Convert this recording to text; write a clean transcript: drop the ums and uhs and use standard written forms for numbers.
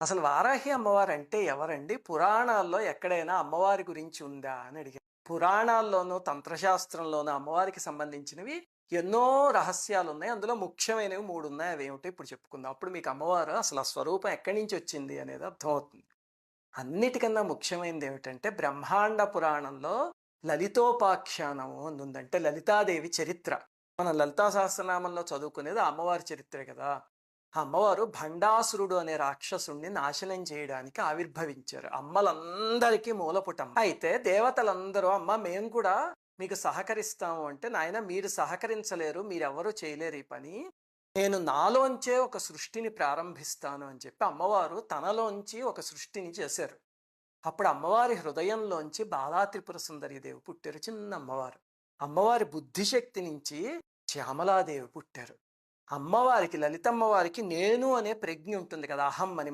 అసలు వారాహి అమ్మవారు అంటే ఎవరండి? పురాణాల్లో ఎక్కడైనా అమ్మవారి గురించి ఉందా అని అడిగారు. పురాణాల్లోనూ, తంత్రశాస్త్రంలోనూ అమ్మవారికి సంబంధించినవి ఎన్నో రహస్యాలున్నాయి. అందులో ముఖ్యమైనవి 3 ఉన్నాయి. అవేమిటో ఇప్పుడు చెప్పుకుందాం. అప్పుడు మీకు అమ్మవారు అసలు ఆ స్వరూపం ఎక్కడి నుంచి వచ్చింది అనేది అర్థమవుతుంది. అన్నిటికన్నా ముఖ్యమైనది ఏమిటంటే బ్రహ్మాండ పురాణంలో లలితోపాఖ్యానము అని ఉంది. అంటే లలితాదేవి చరిత్ర. మనం లలితా సహస్రనామంలో చదువుకునేది ఆ అమ్మవారి చరిత్రే కదా! ఆ అమ్మవారు భండాసురుడు అనే రాక్షసుణ్ణి నాశనం చేయడానికి ఆవిర్భవించారు. అమ్మలందరికీ మూలపుటమ్మ. అయితే దేవతలందరూ అమ్మ మేము కూడా మీకు సహకరిస్తాము అంటే, నాయన మీరు సహకరించలేరు, మీరెవ్వరూ చేయలేరు ఈ పని. నేను నాలోంచే ఒక సృష్టిని ప్రారంభిస్తాను అని చెప్పి అమ్మవారు తనలోంచి ఒక సృష్టిని చేశారు. అప్పుడు అమ్మవారి హృదయంలోంచి బాలా త్రిపుర సుందరి దేవి పుట్టారు. చిన్న అమ్మవారు. అమ్మవారి బుద్ధిశక్తి నుంచి శ్యామలాదేవి పుట్టారు. అమ్మవారికి, లలితమ్మవారికి నేను అనే ప్రజ్ఞ ఉంటుంది కదా! అహం అని.